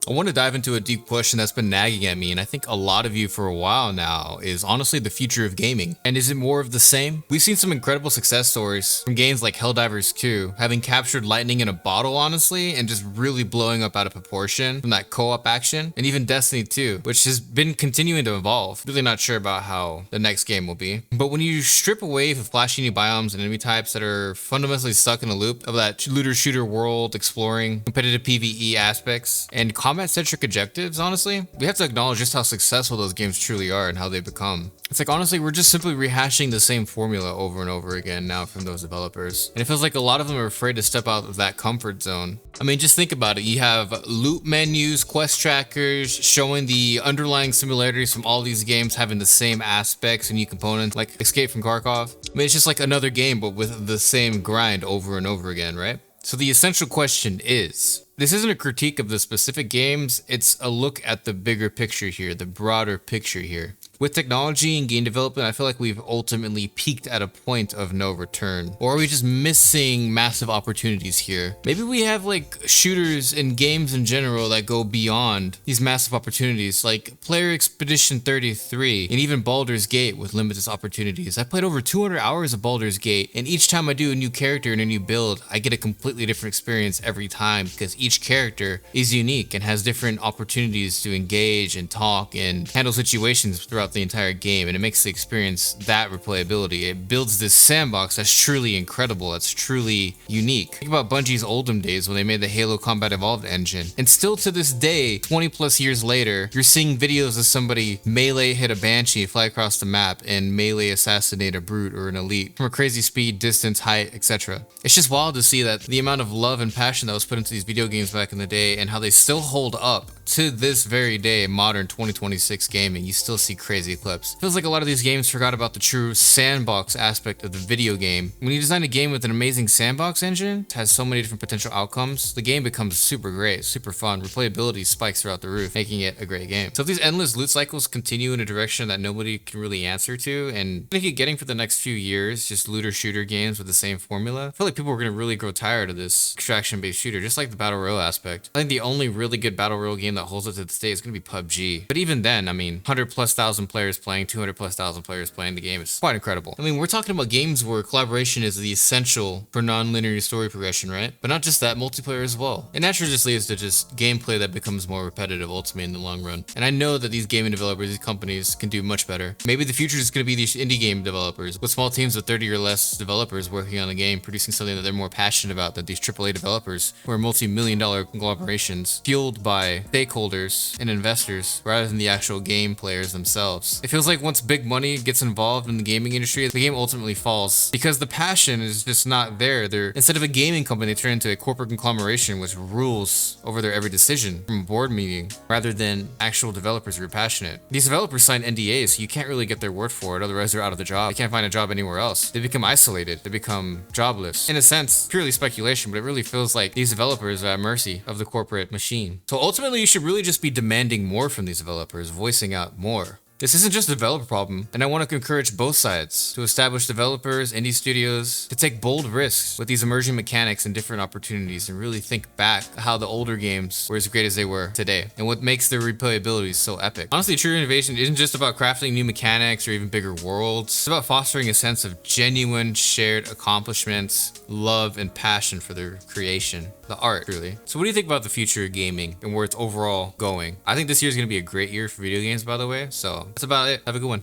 I want to dive into a deep question that's been nagging at me, and I think a lot of you for a while now, is honestly the future of gaming. And is it more of the same? We've seen some incredible success stories from games like Helldivers 2, having captured lightning in a bottle, honestly, and just really blowing up out of proportion from that co-op action, and even Destiny 2, which has been continuing to evolve. Really not sure about how the next game will be. But when you strip away the flashy new biomes and enemy types that are fundamentally stuck in a loop of that looter shooter world, exploring competitive PvE aspects, and combat-centric objectives, honestly, we have to acknowledge just how successful those games truly are and how they become. It's like, honestly, we're just simply rehashing the same formula over and over again now from those developers. And it feels like a lot of them are afraid to step out of that comfort zone. I mean, just think about it. You have loot menus, quest trackers, showing the underlying similarities from all these games having the same aspects and new components, like Escape from Kharkov. I mean, it's just like another game, but with the same grind over and over again, right? So the essential question is, this isn't a critique of the specific games, it's a look at the bigger picture here, the broader picture here. With technology and game development, I feel like we've ultimately peaked at a point of no return. Or are we just missing massive opportunities here? Maybe we have like shooters and games in general that go beyond these massive opportunities, like Player Expedition 33 and even Baldur's Gate with limitless opportunities. I played over 200 hours of Baldur's Gate, and each time I do a new character and a new build, I get a completely different experience every time, because each character is unique and has different opportunities to engage and talk and handle situations throughout the entire game, and it makes the experience that replayability. It builds this sandbox that's truly incredible, that's truly unique. Think about Bungie's olden days when they made the Halo Combat Evolved engine, and still to this day, 20 plus years later, you're seeing videos of somebody melee hit a Banshee, fly across the map, and melee assassinate a brute or an elite from a crazy speed, distance, height, etc. It's just wild to see that the amount of love and passion that was put into these video games back in the day, and how they still hold up to this very day. Modern 2026 gaming, you still see crazy clips. Feels like a lot of these games forgot about the true sandbox aspect of the video game. When you design a game with an amazing sandbox engine, it has so many different potential outcomes, the game becomes super great, super fun, replayability spikes throughout the roof, making it a great game. So if these endless loot cycles continue in a direction that nobody can really answer to, and I think you're getting for the next few years just looter shooter games with the same formula, I feel like people are going to really grow tired of this extraction based shooter, just like the battle royale aspect. I think the only really good battle royale game that holds up to this day is going to be PUBG. But even then, I mean, 100,000+ players playing, 200,000+ players playing the game is quite incredible. I mean, we're talking about games where collaboration is the essential for non-linear story progression, right? But not just that, multiplayer as well. It naturally just leads to just gameplay that becomes more repetitive ultimately in the long run. And I know that these gaming developers, these companies can do much better. Maybe the future is going to be these indie game developers with small teams of 30 or less developers working on a game, producing something that they're more passionate about than these AAA developers who are multi-million-dollar collaborations fueled by stakeholders and investors rather than the actual game players themselves. It feels like once big money gets involved in the gaming industry, the game ultimately falls because the passion is just not there. Instead of a gaming company, they turn into a corporate conglomeration which rules over their every decision from a board meeting rather than actual developers who are passionate. These developers sign NDAs, so you can't really get their word for it, otherwise they're out of the job. They can't find a job anywhere else. They become isolated. They become jobless. In a sense, purely speculation, but it really feels like these developers are at mercy of the corporate machine. So ultimately, you should really just be demanding more from these developers, voicing out more. This isn't just a developer problem, and I want to encourage both sides to establish developers, indie studios, to take bold risks with these emerging mechanics and different opportunities, and really think back how the older games were as great as they were today, and what makes their replayability so epic. Honestly, true innovation isn't just about crafting new mechanics or even bigger worlds. It's about fostering a sense of genuine shared accomplishments, love, and passion for their creation. The art, truly. So what do you think about the future of gaming and where it's overall going? I think this year is going to be a great year for video games, by the way, so that's about it. Have a good one.